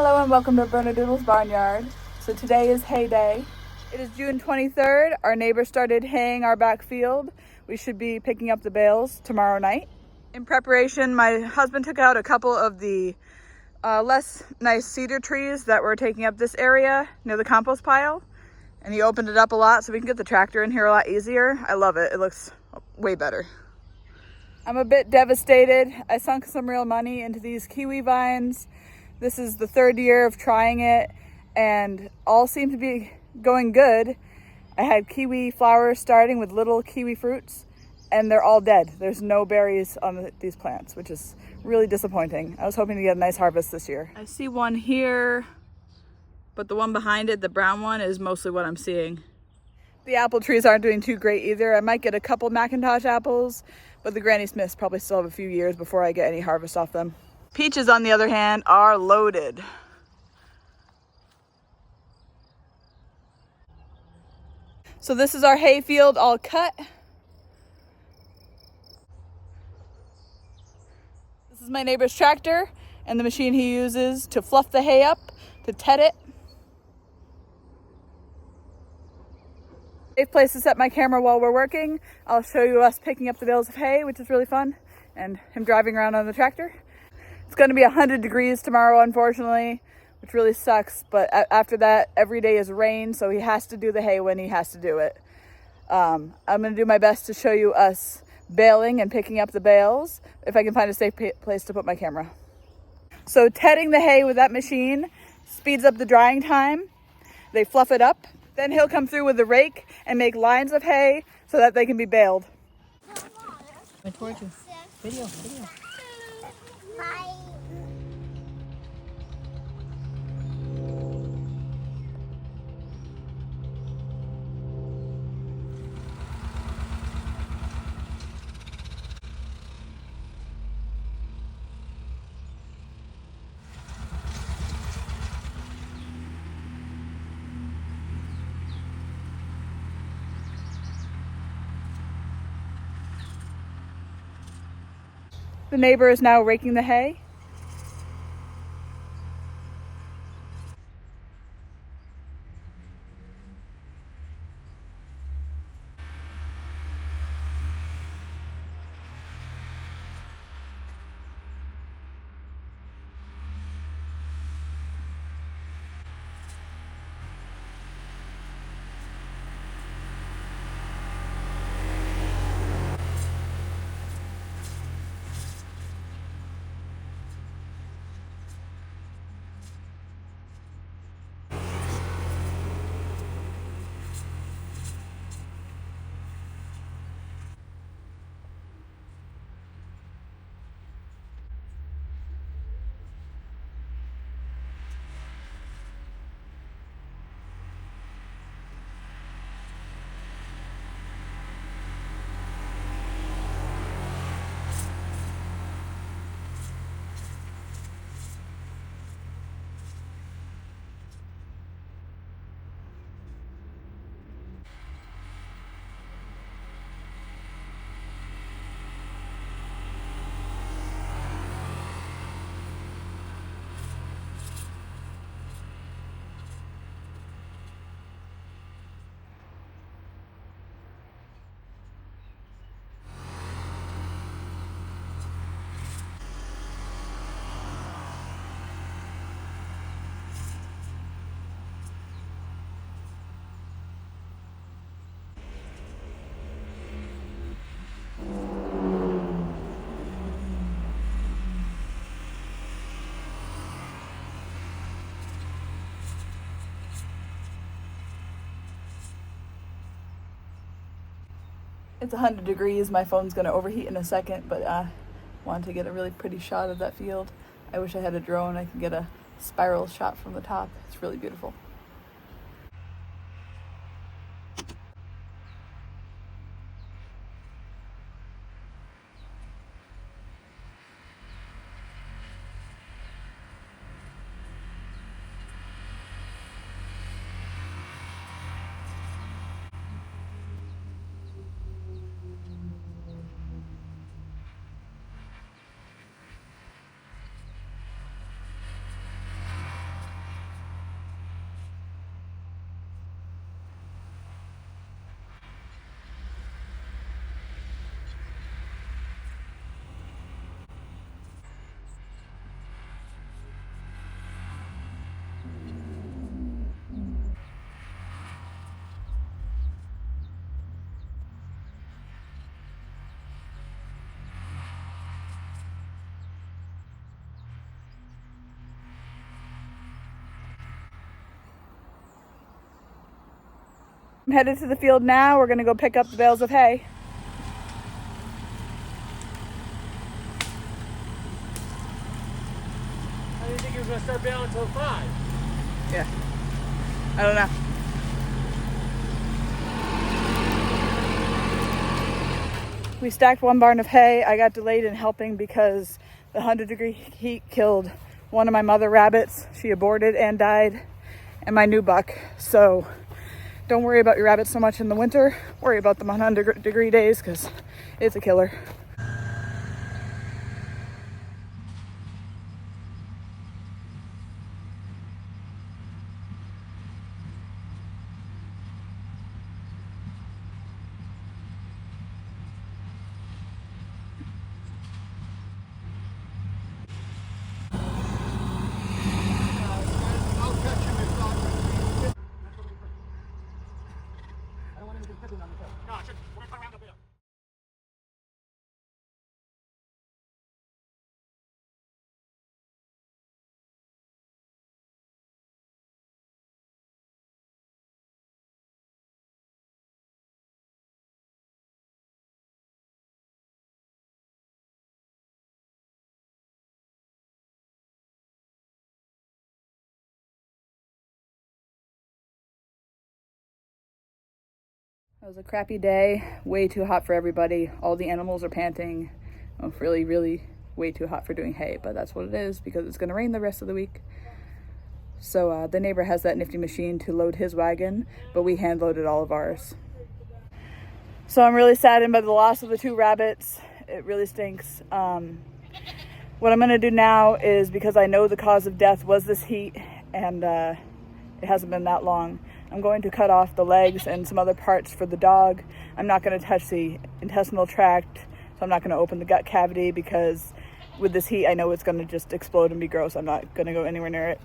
Hello and welcome to Bernadoodle's Barnyard. So today is hay day. It is June 23rd. Our neighbor started haying our back field. We should be picking up the bales tomorrow night. In preparation, my husband took out a couple of the less nice cedar trees that were taking up this area near the compost pile. And he opened it up a lot so we can get the tractor in here a lot easier. I love it. It looks way better. I'm a bit devastated. I sunk some real money into these kiwi vines. This is the third year of trying it and all seemed to be going good. I had kiwi flowers starting with little kiwi fruits and they're all dead. There's no berries on these plants, which is really disappointing. I was hoping to get a nice harvest this year. I see one here, but the one behind it, the brown one, is mostly what I'm seeing. The apple trees aren't doing too great either. I might get a couple Macintosh apples, but the Granny Smiths probably still have a few years before I get any harvest off them. Peaches, on the other hand, are loaded. So this is our hay field all cut. This is my neighbor's tractor and the machine he uses to fluff the hay up, to ted it. Safe place to set my camera while we're working. I'll show you us picking up the bales of hay, which is really fun, and him driving around on the tractor. It's going to be 100 degrees tomorrow, unfortunately, which really sucks. But after that, every day is rain, so he has to do the hay when he has to do it. I'm going to do my best to show you us baling and picking up the bales, if I can find a safe place to put my camera. So tedding the hay with that machine speeds up the drying time. They fluff it up. Then he'll come through with a rake and make lines of hay so that they can be baled. I told you. Video. Hi. The neighbor is now raking the hay. It's 100 degrees. My phone's going to overheat in a second, but I wanted to get a really pretty shot of that field. I wish I had a drone. I can get a spiral shot from the top. It's really beautiful. I'm headed to the field now. We're gonna go pick up the bales of hay. I didn't think he was going to start baling until 5. Yeah, I don't know. We stacked one barn of hay. I got delayed in helping because the 100-degree heat killed one of my mother rabbits. She aborted and died, and my new buck. So don't worry about your rabbits so much in the winter. Worry about them on 100-degree days because it's a killer. It was a crappy day, way too hot for everybody. All the animals are panting. Oh, really, really way too hot for doing hay, but that's what it is because it's gonna rain the rest of the week. So the neighbor has that nifty machine to load his wagon, but we hand loaded all of ours. So I'm really saddened by the loss of the 2 rabbits. It really stinks. What I'm gonna do now is, because I know the cause of death was this heat and it hasn't been that long, I'm going to cut off the legs and some other parts for the dog. I'm not going to touch the intestinal tract, so I'm not going to open the gut cavity because with this heat, I know it's going to just explode and be gross. I'm not going to go anywhere near it.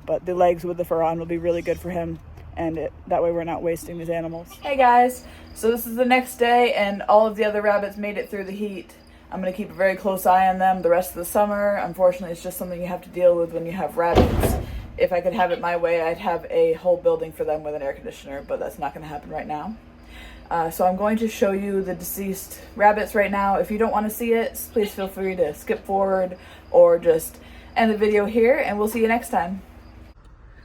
But the legs with the fur on will be really good for him, and that way we're not wasting these animals. Hey guys, so this is the next day, and all of the other rabbits made it through the heat. I'm going to keep a very close eye on them the rest of the summer. Unfortunately, it's just something you have to deal with when you have rabbits. If I could have it my way, I'd have a whole building for them with an air conditioner, but that's not going to happen right now. So I'm going to show you the deceased rabbits right now. If you don't want to see it, please feel free to skip forward or just end the video here, and we'll see you next time.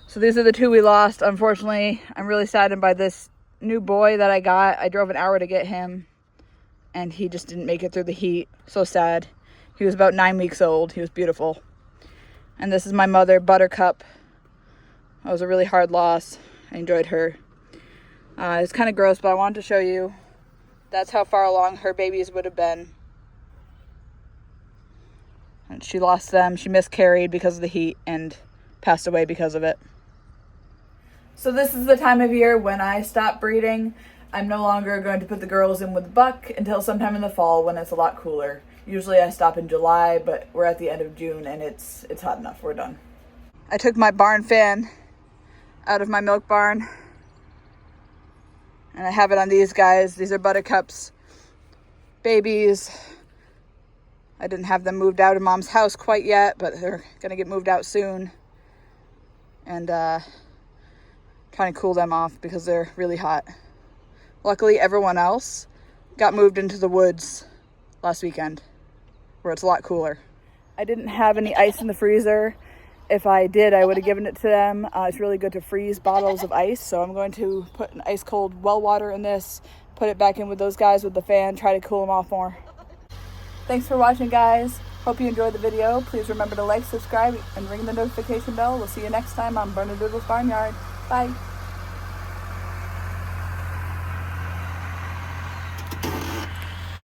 So these are the 2 we lost. Unfortunately, I'm really saddened by this new boy that I got. I drove an hour to get him, and he just didn't make it through the heat. So sad. He was about 9 weeks old. He was beautiful. And this is my mother, Buttercup. That was a really hard loss. I enjoyed her. It's kind of gross, but I wanted to show you. That's how far along her babies would have been. And she lost them. She miscarried because of the heat and passed away because of it. So this is the time of year when I stop breeding. I'm no longer going to put the girls in with the buck until sometime in the fall when it's a lot cooler. Usually I stop in July, but we're at the end of June and it's hot enough. We're done. I took my barn fan out of my milk barn, and I have it on these guys. These are Buttercup's babies. I didn't have them moved out of Mom's house quite yet, but they're gonna get moved out soon. And trying to cool them off because they're really hot. Luckily, everyone else got moved into the woods last weekend where it's a lot cooler. I didn't have any ice in the freezer. If I did, I would have given it to them. It's really good to freeze bottles of ice, so I'm going to put an ice cold well water in this, put it back in with those guys with the fan, try to cool them off more. Thanks for watching, guys. Hope you enjoyed the video. Please remember to like, subscribe, and ring the notification bell. We'll see you next time on Bernadoodle's Barnyard. Bye.